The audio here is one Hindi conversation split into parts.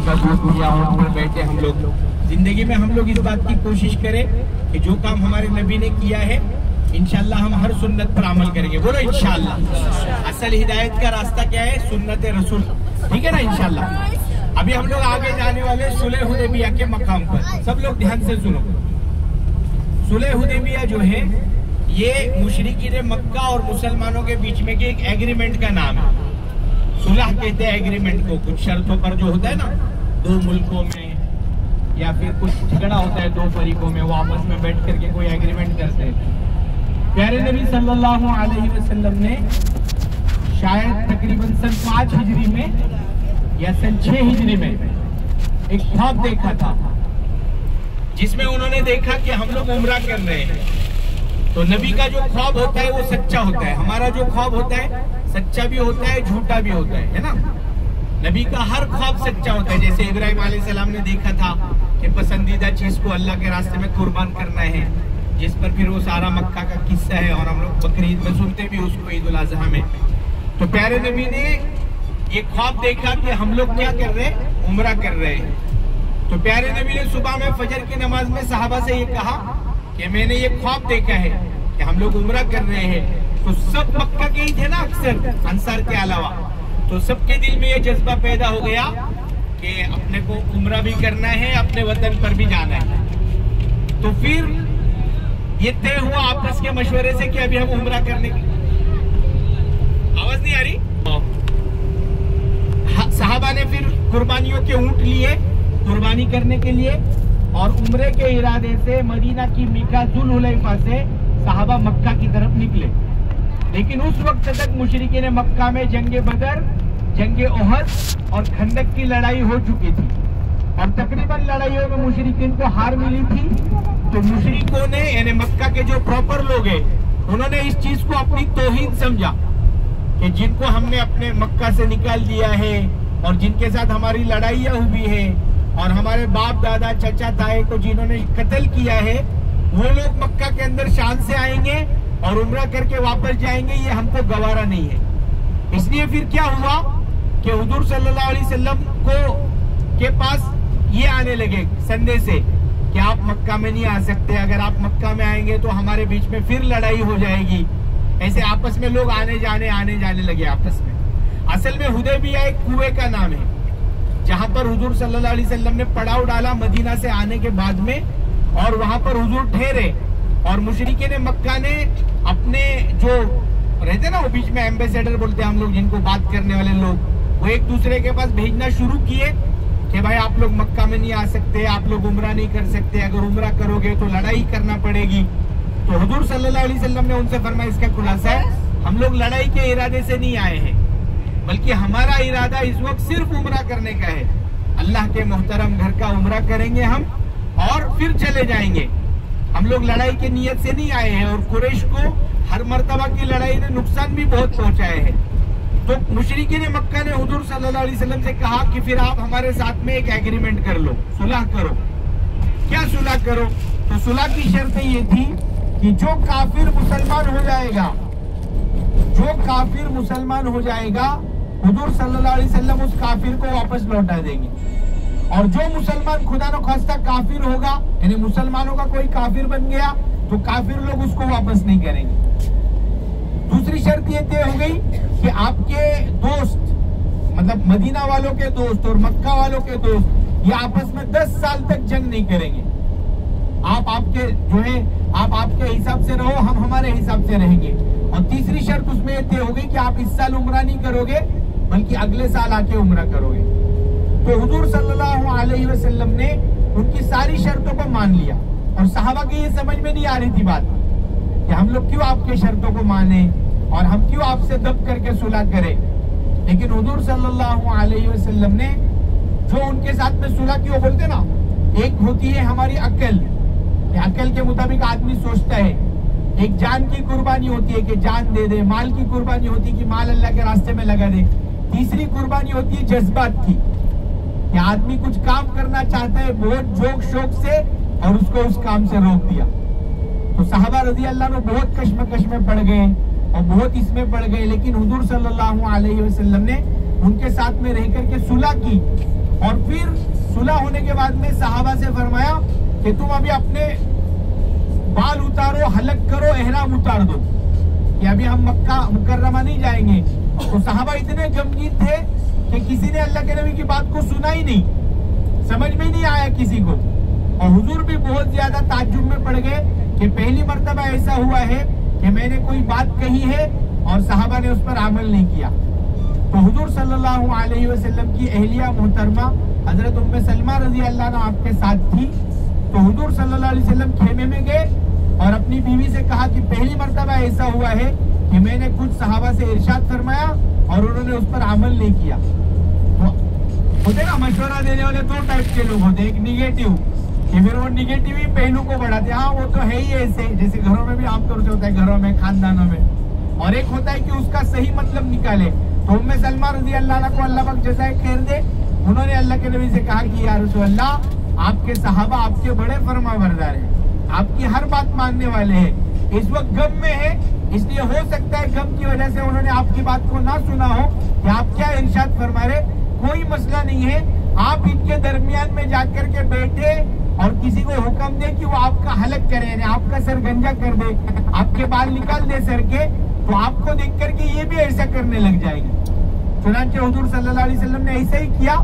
का दूध पिया, ऊँट पर बैठे हम लोग। जिंदगी में हम लोग इस बात की कोशिश करें कि जो काम हमारे नबी ने किया है इंशाअल्लाह हम हर सुन्नत पर अमल करेंगे। बोलो इंशाअल्लाह। असल हिदायत का रास्ता क्या है? सुन्नत रसूल, ठीक है ना? इंशाअल्लाह। अभी हम लोग आगे जाने वाले सुलह हुदैबिया के मकाम पर। सब लोग ध्यान से सुनो। सुलह हुदैबिया जो है ये मुशरिकीन मक्का और मुसलमानों के बीच में के एक एग्रीमेंट का नाम है। सुलह कहते हैं एग्रीमेंट को। कुछ शर्तों पर जो होता है ना, दो मुल्कों में या फिर कुछ झगड़ा होता है दो फरीकों में, वो आपस में बैठ करके कोई एग्रीमेंट करते हैं। प्यारे नबी सल्लल्लाहु अलैहि वसल्लम ने शायद तकरीबन सन 5 हिजरी में या सन 6 हिजरी में एक ख्वाब देखा था, जिसमें उन्होंने देखा कि हम लोग उम्रा कर रहे हैं। तो नबी का जो ख्वाब होता है वो सच्चा होता है। हमारा जो ख्वाब होता है सच्चा भी होता है, झूठा भी होता है ना? नबी का हर ख्वाब सच्चा होता है। जैसे इब्राहिम अलैहिस्सलाम ने देखा था कि पसंदीदा चीज को अल्लाह के रास्ते में कुर्बान करना है, जिस पर फिर वो सारा मक्का का किस्सा है और हम लोग बकरीद में सुनते भी उसको, ईद उल अज़हा में। तो प्यारे नबी ने ये ख्वाब देखा कि हम लोग क्या कर रहे हैं? उम्रा कर रहे हैं। तो प्यारे नबी ने सुबह में फजर की नमाज में सहाबा से ये कहा कि मैंने ये ख्वाब देखा है कि हम लोग उम्रा कर रहे हैं। तो सब मक्का के ही थे ना, अक्सर अंसार के अलावा। तो सबके दिल में ये जज्बा पैदा हो गया कि अपने को उम्रा भी करना है, अपने वतन पर भी जाना है। तो फिर ये तय हुआ आपस के मशवरे से कि अभी हम उम्रा करने की। आवाज नहीं आ रही? सहाबा ने फिर कुर्बानियों के ऊंट लिए कुर्बानी करने के लिए, और उम्रे के इरादे से मदीना की मीका जुल हुलैफा से सहाबा मक्का की तरफ निकले। लेकिन उस वक्त तक मुशरिकीन मक्का में जंगे बदर, जंगे ओहद और खंदक की लड़ाई हो चुकी थी और तकरीबन लड़ाइयों में मुशरिकीन को हार मिली थी। तो मुशरिकों ने, यानी मक्का के जो प्रॉपर लोग हैं, उन्होंने इस चीज को अपनी तौहीद समझा कि जिनको हमने अपने मक्का से निकाल दिया है और जिनके साथ हमारी लड़ाइयाँ हुई है और हमारे बाप दादा चचा ताए को जिन्होंने कत्ल किया है, वो लोग मक्का के अंदर शान से आएंगे और उम्रा करके वापस जाएंगे, ये हमको गवारा नहीं है। इसलिए फिर क्या हुआ कि हुजूर सल्लल्लाहु अलैहि वसल्लम के पास ये आने लगे संदेशे कि आप मक्का में नहीं आ सकते, अगर आप मक्का में आएंगे तो हमारे बीच में फिर लड़ाई हो जाएगी। ऐसे आपस में लोग आने जाने लगे आपस में। असल में हुदैबिया एक कुएं का नाम है जहां पर हुजूर सल्लल्लाहु अलैहि वसल्लम ने पड़ाव डाला मदीना से आने के बाद में, और वहां पर हुजूर ठहरे। और मुशरिकीन मक्का ने अपने जो रहते ना, वो बीच में एम्बेसडर बोलते हैं हम लोग जिनको, बात करने वाले लोग, वो एक दूसरे के पास भेजना शुरू किए कि भाई आप लोग मक्का में नहीं आ सकते, आप लोग उम्रा नहीं कर सकते, अगर उम्रा करोगे तो लड़ाई करना पड़ेगी। तो हुजूर सल्लल्लाहु अलैहि वसल्लम ने उनसे फरमाया, इसका खुलासा है हम लोग लड़ाई के इरादे से नहीं आए हैं, बल्कि हमारा इरादा इस वक्त सिर्फ उम्रा करने का है। अल्लाह के मोहतरम घर का उम्रा करेंगे हम और फिर चले जाएंगे। हम लोग लड़ाई की नीयत से नहीं आए हैं। और कुरैश को हर मर्तबा की लड़ाई ने नुकसान भी बहुत पहुंचाए हैं। तो मुशरिकीन मक्का ने हुजूर सल्लल्लाहु अलैहि वसल्लम से कहा कि फिर आप हमारे साथ में एक एग्रीमेंट कर लो, सुलह करो। क्या सुलह करो? तो सुलह की शर्त ये थी कि जो काफिर मुसलमान हो जाएगा, हुजूर सल्लल्लाहु अलैहि वसल्लम उस काफिर को वापस लौटा देंगे। और जो मुसलमान खुदा न खास्ता काफिर होगा, यानी मुसलमानों का कोई काफिर बन गया, तो काफिर लोग उसको वापस नहीं करेंगे। दूसरी शर्त ये तय हो गई कि आपके दोस्त, मतलब मदीना वालों के दोस्त और मक्का वालों के दोस्त, ये आपस में 10 साल तक जंग नहीं करेंगे। आप आपके हिसाब से रहो, हम हमारे हिसाब से रहेंगे। और तीसरी शर्त उसमें ये तय हो गई कि आप इस साल उम्रा नहीं करोगे, बल्कि अगले साल आके उम्रा करोगे। तो हुजूर सल्लल्लाहु अलैहि वसल्लम ने उनकी सारी शर्तों को मान लिया। और सहाबा की ये समझ में नहीं आ रही थी बात कि हम लोग क्यों आपके शर्तों को माने और हम क्यों आपसे दब करके सुलह करें। लेकिन हुजूर सल्लल्लाहु अलैहि वसल्लम ने जो उनके साथ में सुलह की, वो बोलते ना, एक होती है हमारी अक्ल, अक्ल के मुताबिक आदमी सोचता है। एक जान की कुर्बानी होती है कि जान दे दे, माल की कुर्बानी होती है कि माल अल्लाह के रास्ते में लगा दे। तीसरी कुर्बानी होती है जज्बात की, कि आदमी कुछ काम करना चाहता है बहुत जोक शौक से और उसको उस काम से रोक दिया। तो सहाबा रजी अल्लाह ने बहुत कश्मकश में पड़ गए और बहुत इसमें पड़ गए। लेकिन हुजूर सल्लल्लाहु अलैहि वसल्लम ने उनके साथ में रह करके सुलह की और फिर सुलह होने के बाद में सहाबा से फरमाया कि तुम अभी अपने बाल उतारो, हलक करो, एहराम उतार दो कि अभी हम मक्का मुकर्रमा नहीं जाएंगे। तो सहाबा इतने गमगीन थे कि किसी ने अल्लाह के नबी की बात को सुना ही नहीं, समझ में नहीं आया किसी को। और हुजूर भी बहुत ज्यादा ताज्जुब में पड़ गए कि पहली मर्तबा ऐसा हुआ है कि मैंने कोई बात कही है और सहाबा ने उस पर अमल नहीं किया। तो हुजूर सल्लल्लाहु अलैहि वसल्लम की अहलिया मोहतरमा हजरत उम्मे सलमा रजी अल्लाह अन्हा आपके साथ थी। तो हुजूर सल्लल्लाहु अलैहि वसल्लम खेमे में गए और अपनी बीवी से कहा कि पहली मर्तबा ऐसा हुआ है कि मैंने कुछ सहाबा से इरशाद फरमाया और उन्होंने उस पर अमल नहीं किया। तो होते ना मशवरा देने वाले दो टाइप के लोग होते, एक निगेटिव कि फिर वो निगेटिव ही पहलू को बढ़ाते, हाँ वो तो है ही ऐसे, जैसे घरों में भी आमतौर से होता है, घरों में खानदानों में। और एक होता है कि उसका सही मतलब निकाले। तो उम्मे सलमा रजी अल्लाह को अल्लाह पाक जज़ाए खैर दे, उन्होंने अल्लाह के नबी से कहा कि या रसूल अल्लाह, आपके सहाबा आपके बड़े फरमाबरदार हैं, आपकी हर बात मानने वाले हैं, इस वक्त गम में है, इसलिए हो सकता है गम की वजह से उन्होंने आपकी बात को ना सुना हो कि आप क्या इरशाद फरमा रहे। कोई मसला नहीं है, आप इनके दरमियान में जाकर के बैठे और किसी को हुक्म दे कि वो आपका हलक करे, यानी आपका सर गंजा कर दे, आपके बाल निकाल दे सर के, तो आपको देख करके ये भी ऐसा करने लग जाएंगे। चुनांचे हुजूर सल्लल्लाहु अलैहि वसल्लम ने ऐसा ही किया।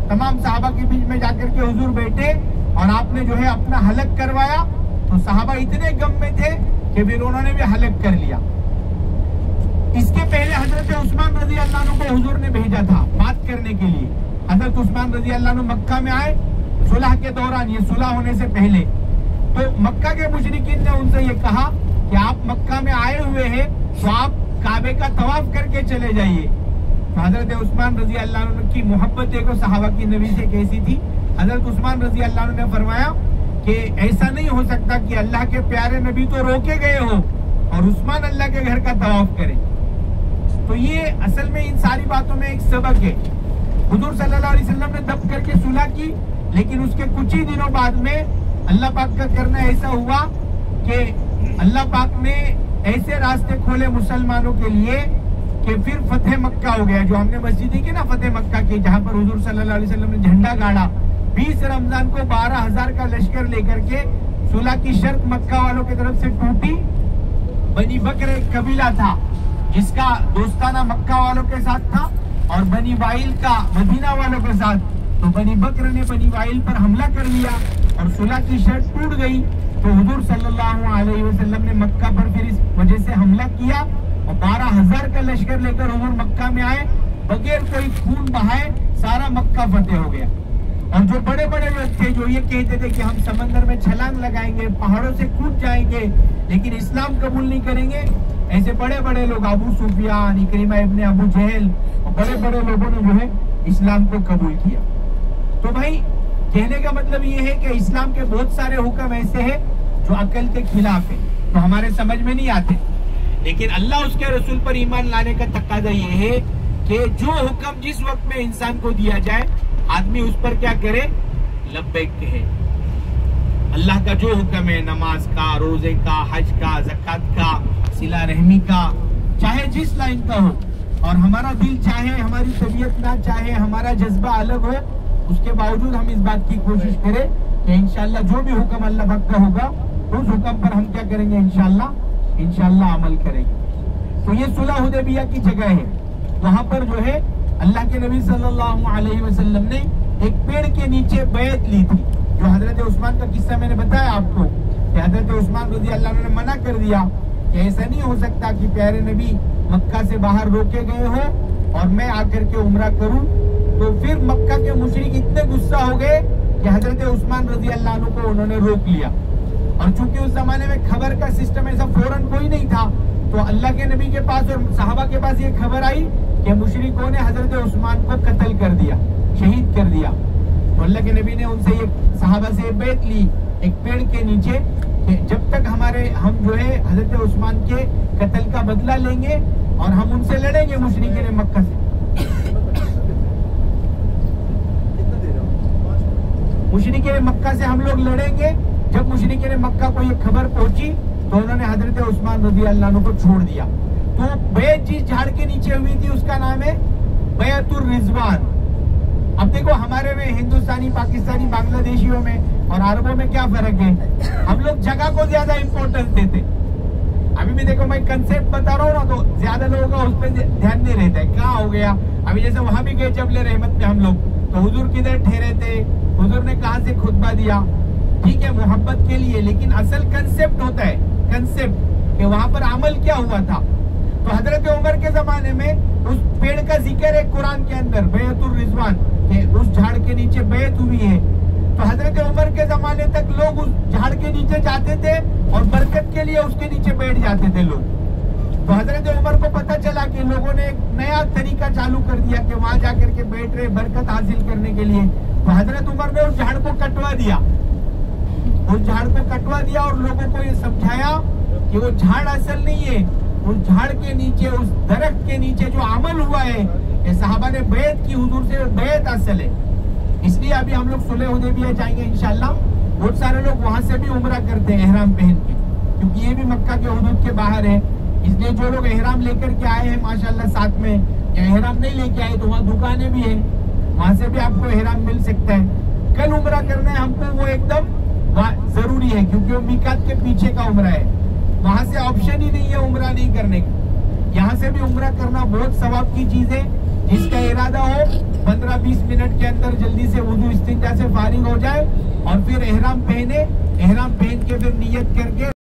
तमाम सहाबा के बीच में जाकर के हुजूर बैठे और आपने जो है अपना हलक करवाया। तो सहाबा इतने गम में थे कि फिर उन्होंने भी हलक कर लिया। इसके पहले हजरत उस्मान रजी अल्लाह अन्हु को हुजूर ने भेजा था बात करने के लिए। हजरत उस्मान रजी अल्लाह अन्हु मक्का में आए सुलह के दौरान, ये सुलह होने से पहले। तो मक्का के मुशरिकीन ने उनसे ये कहा कि आप मक्का में आए हुए हैं तो आप काबे का तवाफ करके चले जाइए। तो हजरत उस्मान रजी अल्लाह अन्हु की मोहब्बत देखो सहाबा की नबी से कैसी थी। हजरत उस्मान रजी अल्लाह अन्हु ने फरमाया कि ऐसा नहीं हो सकता कि अल्लाह के प्यारे नबी तो रोके गए हो और उस्मान अल्लाह के घर का तवाफ करे। तो ये असल में इन सारी बातों में एक सबक है। हुजूर सल्लल्लाहु अलैहि वसल्लम ने दब करके सुलह की, लेकिन उसके कुछ ही दिनों बाद में अल्लाह पाक का करना ऐसा हुआ कि अल्लाह पाक ने ऐसे रास्ते खोले मुसलमानों के लिए कि फिर फतेह मक्का हो गया। जो हमने मस्जिद देखी ना फतेह मक्का की, जहाँ पर हुजूर सल्लल्लाहु अलैहि वसल्लम ने झंडा गाड़ा, 20 रमजान को 12,000 का लश्कर लेकर के सुलह की शर्त मक्का वालों की तरफ से टूटी। बनी बकर एक कबीला था जिसका दोस्ताना मक्का वालों के साथ था और बनी वाइल का मदीना वालों के साथ। तो बनी बकर ने बनी वाइल पर हमला कर लिया और सुलह की शर्त टूट गई। तो हुजूर सल्लल्लाहु अलैहि वसल्लम ने मक्का पर फिर इस वजह से हमला किया और 12,000 का लश्कर लेकर हुजूर मक्का में आए, बगैर कोई खून बहाए सारा मक्का फतेह हो गया। और जो बड़े बड़े लोग थे जो ये कहते थे कि हम समंदर में छलांग लगाएंगे, पहाड़ों से कूद जाएंगे, लेकिन इस्लाम कबूल नहीं करेंगे, ऐसे बड़े बड़े लोग अबू सुफियान, इकरिमा इब्ने अबू जहल और बड़े बड़े लोगों ने जो है इस्लाम को कबूल किया। तो भाई कहने का मतलब ये है कि इस्लाम के बहुत सारे हुक्म ऐसे हैं जो अकल के खिलाफ है, तो हमारे समझ में नहीं आते, लेकिन अल्लाह उसके रसूल पर ईमान लाने का तकाजा ये है कि जो हुक्म जिस वक्त में इंसान को दिया जाए आदमी उस पर क्या करे, लब्बैक कहे। अल्लाह का जो हुक्म है, नमाज का, रोजे का, हज का, ज़कात का, सिला रहमी का, चाहे जिस लाइन का हो, और हमारा दिल चाहे, हमारी तबीयत ना चाहे, हमारा जज्बा अलग हो, उसके बावजूद हम इस बात की कोशिश करें कि इंशाअल्लाह जो भी हुक्म अल्लाह पाक का होगा उस हुक्म पर हम क्या करेंगे, इंशाअल्लाह अमल करेंगे। तो ये सुलह हुदैबिया की जगह है, वहाँ पर जो है अल्लाह के नबी सल्लल्लाहु अलैहि वसल्लम ने एक पेड़ के नीचे बैत ली थी। जो हजरत उस्मान का किस्सा मैंने बताया आपको कि हजरत उस्मान रज़ी अल्लाह अन्हु ने मना कर दिया कि ऐसा नहीं हो सकता कि प्यारे नबी मक्का से बाहर रोके गए हो और मैं आकर के उम्रा करूं। तो फिर मक्का के मुशरिक इतने गुस्सा हो गए कि हजरत उस्मान रज़ी अल्लाह अन्हु को उन्होंने रोक लिया। और चूंकि उस जमाने में खबर का सिस्टम ऐसा फौरन कोई नहीं था, तो अल्लाह के नबी के पास और सहाबा के पास ये खबर आई कि मुशरिकों ने हजरत उस्मान को कत्ल कर दिया, शहीद कर दिया। तो अल्लाह के नबी ने उनसे ये सहाबा से बैत ली एक पेड़ के नीचे कि जब तक हम जो है हजरत उस्मान के कत्ल का बदला लेंगे और हम उनसे लड़ेंगे मुशरिकीन मक्का से। मुशरिकीन मक्का से हम लोग लड़ेंगे। जब मुशरिकीन मक्का को ये खबर पहुंची तो उन्होंने हजरत उस्मान रज़ी अल्लाह अन्हु को छोड़ दिया। तो बैत जिस झाड़ के नीचे हुई थी उसका नाम है बैतुर रिजवान। अब देखो हमारे में हिंदुस्तानी पाकिस्तानी, बांग्लादेशियों में और अरबों में क्या फर्क है? हम लोग जगह को ज्यादा इंपॉर्टेंस देते। अभी भी देखो, मैं कंसेप्ट बता रहा हूँ ना, तो ज्यादा लोगों का उस पर ध्यान नहीं रहता है। क्या हो गया? अभी जैसे वहां भी गए जबले रहमत में हम लोग, तो हुजूर किधर ठहरे थे, हुजूर ने कहा से खुतबा दिया, ठीक है, मोहब्बत के लिए, लेकिन असल कंसेप्ट होता है, कंसेप्ट कि वहां पर अमल क्या हुआ था। तो हजरत उमर के जमाने में उस पेड़ का जिक्र है कुरान के अंदर, बैतुर रिजवान, के उस झाड़ के नीचे बैत हुई है। तो हजरत उमर के जमाने तक लोग उस झाड़ के नीचे जाते थे और बरकत के लिए उसके नीचे बैठ जाते थे लोग। तो हजरत उमर को पता चला कि लोगों ने एक नया तरीका चालू कर दिया कि वहां जाकर के बैठ रहे बरकत हासिल करने के लिए। तो हजरत उमर ने उस झाड़ को कटवा दिया, उस झाड़ को कटवा दिया और लोगों को ये समझाया कि वो झाड़ असल नहीं है, उस झाड़ के नीचे, उस दरख्त के नीचे जो अमल हुआ है, ये सहाबा ने बैत की, हुजूर से बैत असल है। इसलिए अभी हम लोग सुलह हुदैबिया जाएंगे इंशाल्लाह। बहुत सारे लोग वहां से भी उम्रा करते हैं एहराम पहन के, क्योंकि ये भी मक्का के हुदूद के बाहर है। इसलिए जो लोग एहराम लेकर के आए हैं माशाल्लाह साथ में, या एहराम नहीं लेके आए तो वहाँ दुकानें भी है, वहां से भी आपको एहराम मिल सकता है। कल उम्रा करना है हमको, वो एकदम जरूरी है, क्योंकि वो मीकात के पीछे का उम्रा है, वहां से ऑप्शन ही नहीं है उम्रा नहीं करने का। यहाँ से भी उम्रा करना बहुत सवाब की चीज है। जिसका इरादा हो 15-20 मिनट के अंदर जल्दी से वुजू इस्तिंजा से फारिग हो जाए और फिर एहराम पहने, एहराम पहन के फिर नियत करके